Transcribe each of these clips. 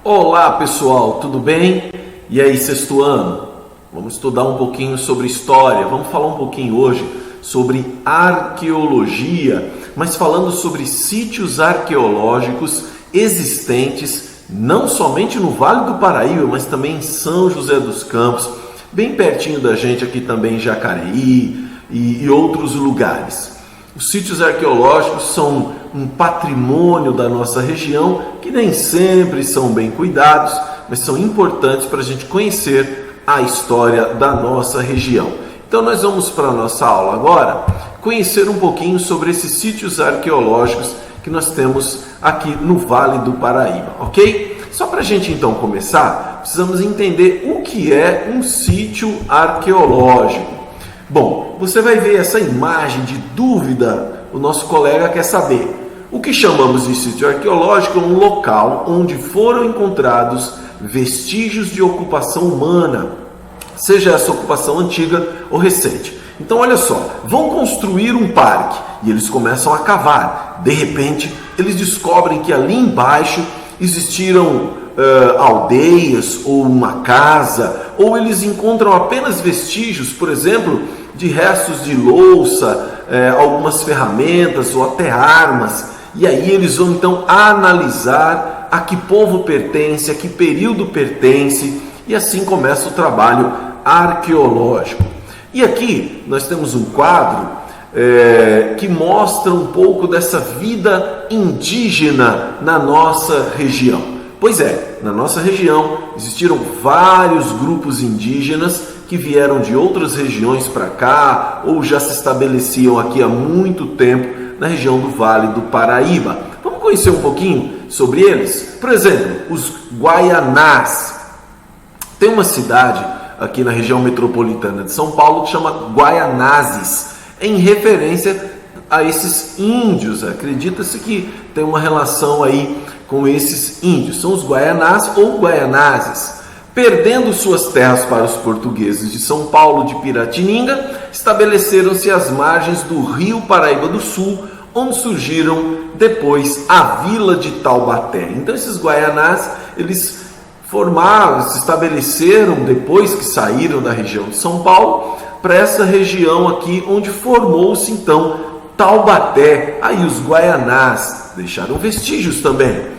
Olá pessoal, tudo bem? E aí, sexto ano? Vamos estudar um pouquinho sobre história, vamos falar um pouquinho hoje sobre arqueologia, mas falando sobre sítios arqueológicos existentes não somente no Vale do Paraíba, mas também em São José dos Campos, bem pertinho da gente aqui também em Jacareí e outros lugares. Os sítios arqueológicos são um patrimônio da nossa região que nem sempre são bem cuidados, mas são importantes para a gente conhecer a história da nossa região. Então nós vamos para a nossa aula agora conhecer um pouquinho sobre esses sítios arqueológicos que nós temos aqui no Vale do Paraíba, ok? Só para a gente então começar, precisamos entender o que é um sítio arqueológico. Bom, você vai ver essa imagem de dúvida, o nosso colega quer saber. O que chamamos de sítio arqueológico é um local onde foram encontrados vestígios de ocupação humana, seja essa ocupação antiga ou recente. Então olha só, vão construir um parque e eles começam a cavar. De repente, eles descobrem que ali embaixo existiram aldeias ou uma casa, ou eles encontram apenas vestígios, por exemplo, de restos de louça, algumas ferramentas ou até armas. E aí eles vão então analisar a que povo pertence, a que período pertence, e assim começa o trabalho arqueológico. E aqui nós temos um quadro que mostra um pouco dessa vida indígena na nossa região. Pois é, na nossa região existiram vários grupos indígenas que vieram de outras regiões para cá ou já se estabeleciam aqui há muito tempo na região do Vale do Paraíba. Vamos conhecer um pouquinho sobre eles? Por exemplo, os Guaianás. Tem uma cidade aqui na região metropolitana de São Paulo que chama Guaianazes, em referência a esses índios. Acredita-se que tem uma relação aí com esses índios. São os Guaianás ou Guaianazes. Perdendo suas terras para os portugueses de São Paulo de Piratininga, estabeleceram-se às margens do rio Paraíba do Sul, onde surgiram depois a vila de Taubaté. Então esses Guaianás, eles se estabeleceram depois que saíram da região de São Paulo, para essa região aqui, onde formou-se então Taubaté. Aí os Guaianás deixaram vestígios também.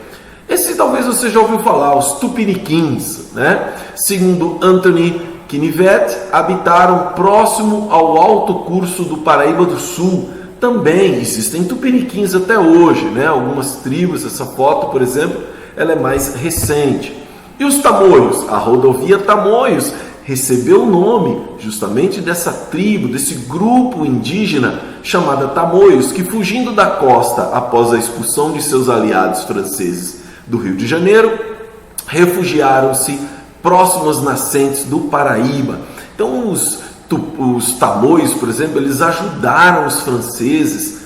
Esse talvez você já ouviu falar, os Tupiniquins, né? Segundo Anthony Knivet, habitaram próximo ao alto curso do Paraíba do Sul. Também existem Tupiniquins até hoje, né? Algumas tribos, essa foto, por exemplo, ela é mais recente. E os Tamoios? A rodovia Tamoios recebeu o nome justamente dessa tribo, desse grupo indígena chamada Tamoios, que fugindo da costa após a expulsão de seus aliados franceses do Rio de Janeiro, refugiaram-se próximos às nascentes do Paraíba. Então os Tamoios, por exemplo, eles ajudaram os franceses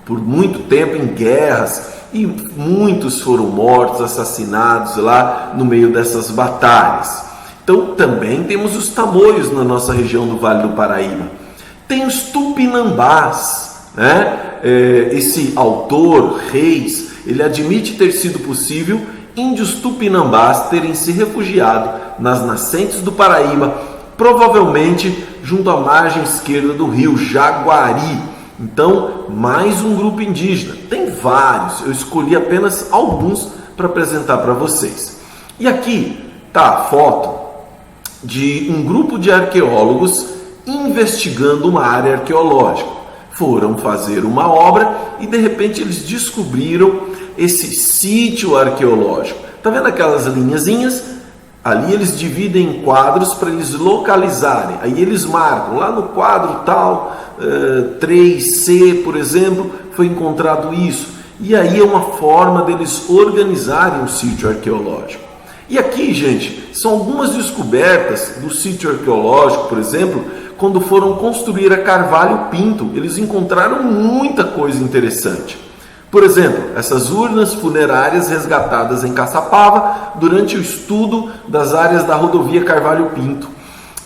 por muito tempo em guerras, e muitos foram mortos, assassinados lá no meio dessas batalhas. Então também temos os Tamoios na nossa região do Vale do Paraíba. Tem os Tupinambás, né? Esse autor, Reis, ele admite ter sido possível índios Tupinambás terem se refugiado nas nascentes do Paraíba, provavelmente junto à margem esquerda do rio Jaguari. Então, mais um grupo indígena. Tem vários, eu escolhi apenas alguns para apresentar para vocês. E aqui está a foto de um grupo de arqueólogos investigando uma área arqueológica. Foram fazer uma obra e de repente eles descobriram esse sítio arqueológico. Tá vendo aquelas linhazinhas? Ali eles dividem em quadros para eles localizarem. Aí eles marcam lá no quadro tal, 3C, por exemplo, foi encontrado isso. E aí é uma forma deles organizarem o sítio arqueológico. E aqui, gente, são algumas descobertas do sítio arqueológico, por exemplo, quando foram construir a Carvalho Pinto. Eles encontraram muita coisa interessante. Por exemplo, essas urnas funerárias resgatadas em Caçapava durante o estudo das áreas da rodovia Carvalho Pinto.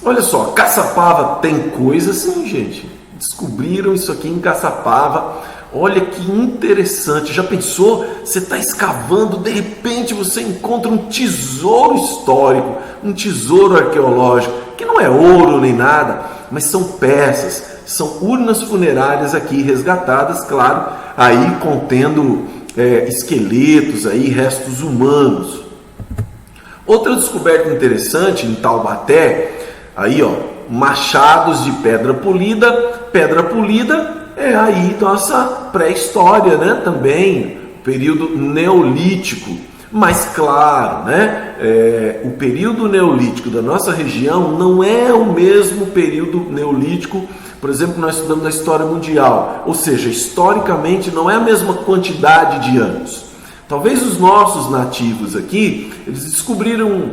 Olha só, Caçapava tem coisa assim, gente. Descobriram isso aqui em Caçapava. Olha que interessante, já pensou? Você está escavando, de repente você encontra um tesouro histórico, um tesouro arqueológico, que não é ouro nem nada, mas são peças, são urnas funerárias aqui resgatadas, claro, aí contendo esqueletos, aí, restos humanos. Outra descoberta interessante em Taubaté, aí ó, machados de pedra polida. Pedra polida é aí nossa pré-história, né? Também período neolítico. Mas claro, né? O período neolítico da nossa região não é o mesmo período neolítico, por exemplo, nós estudamos na história mundial, ou seja, historicamente não é a mesma quantidade de anos. Talvez os nossos nativos aqui, eles descobriram,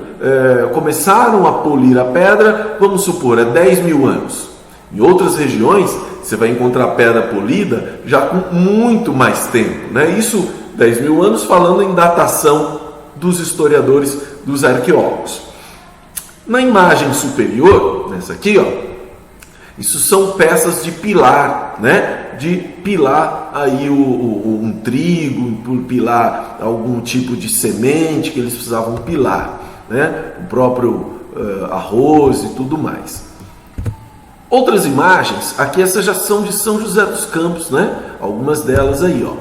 começaram a polir a pedra, vamos supor, há 10 mil anos. Em outras regiões, você vai encontrar pedra polida já com muito mais tempo, né? Isso 10 mil anos falando em datação dos historiadores, dos arqueólogos. Na imagem superior, nessa aqui, ó, isso são peças de pilar, né? De pilar aí um trigo, pilar algum tipo de semente que eles precisavam pilar, né? O próprio arroz e tudo mais. Outras imagens, aqui essas já são de São José dos Campos, né? Algumas delas aí, ó.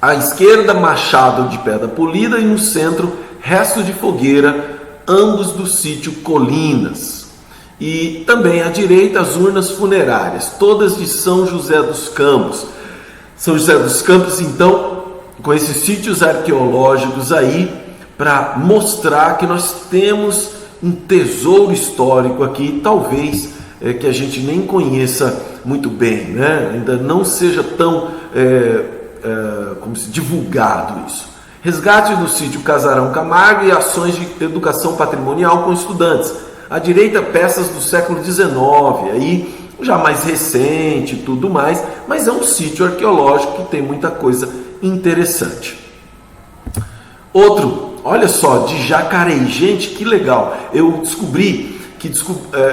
À esquerda, machado de pedra polida e no centro, resto de fogueira, ambos do sítio Colinas. E também à direita, as urnas funerárias, todas de São José dos Campos. São José dos Campos, então, com esses sítios arqueológicos aí, para mostrar que nós temos um tesouro histórico aqui, talvez que a gente nem conheça muito bem, né? Ainda não seja tão como se divulgado isso. Resgate do sítio Casarão Camargo e ações de educação patrimonial com estudantes. À direita, peças do século XIX, aí já mais recente e tudo mais, mas é um sítio arqueológico que tem muita coisa interessante. Outro, olha só, de Jacareí. Gente, que legal! Eu descobri que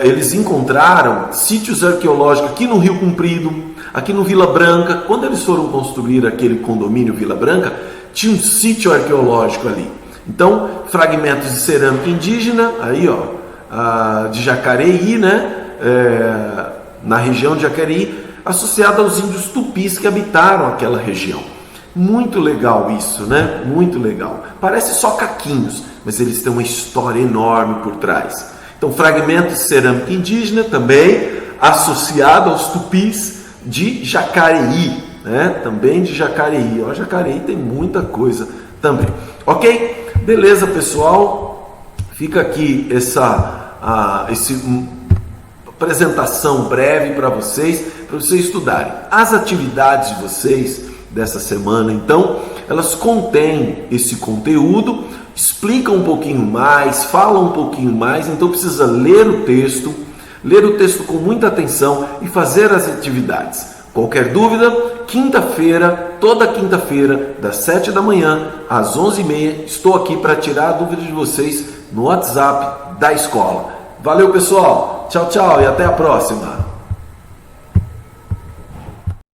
eles encontraram sítios arqueológicos aqui no Rio Comprido, aqui no Vila Branca. Quando eles foram construir aquele condomínio Vila Branca, tinha um sítio arqueológico ali. Então, fragmentos de cerâmica indígena, aí ó, de Jacareí, né? Na região de Jacareí, associado aos índios tupis que habitaram aquela região. Muito legal isso, né? Muito legal. Parece só caquinhos, mas eles têm uma história enorme por trás. Então, fragmentos de cerâmica indígena também associado aos tupis de Jacareí, né? Também de Jacareí. Ó, Jacareí tem muita coisa também. Ok? Beleza, pessoal? Fica aqui essa apresentação breve para vocês estudarem. As atividades de vocês dessa semana, então, elas contêm esse conteúdo, explicam um pouquinho mais, falam um pouquinho mais, então precisa ler o texto com muita atenção e fazer as atividades. Qualquer dúvida, quinta-feira, toda quinta-feira, das 7 da manhã às 11h30, estou aqui para tirar a dúvida de vocês no WhatsApp da escola. Valeu, pessoal! Tchau, tchau e até a próxima!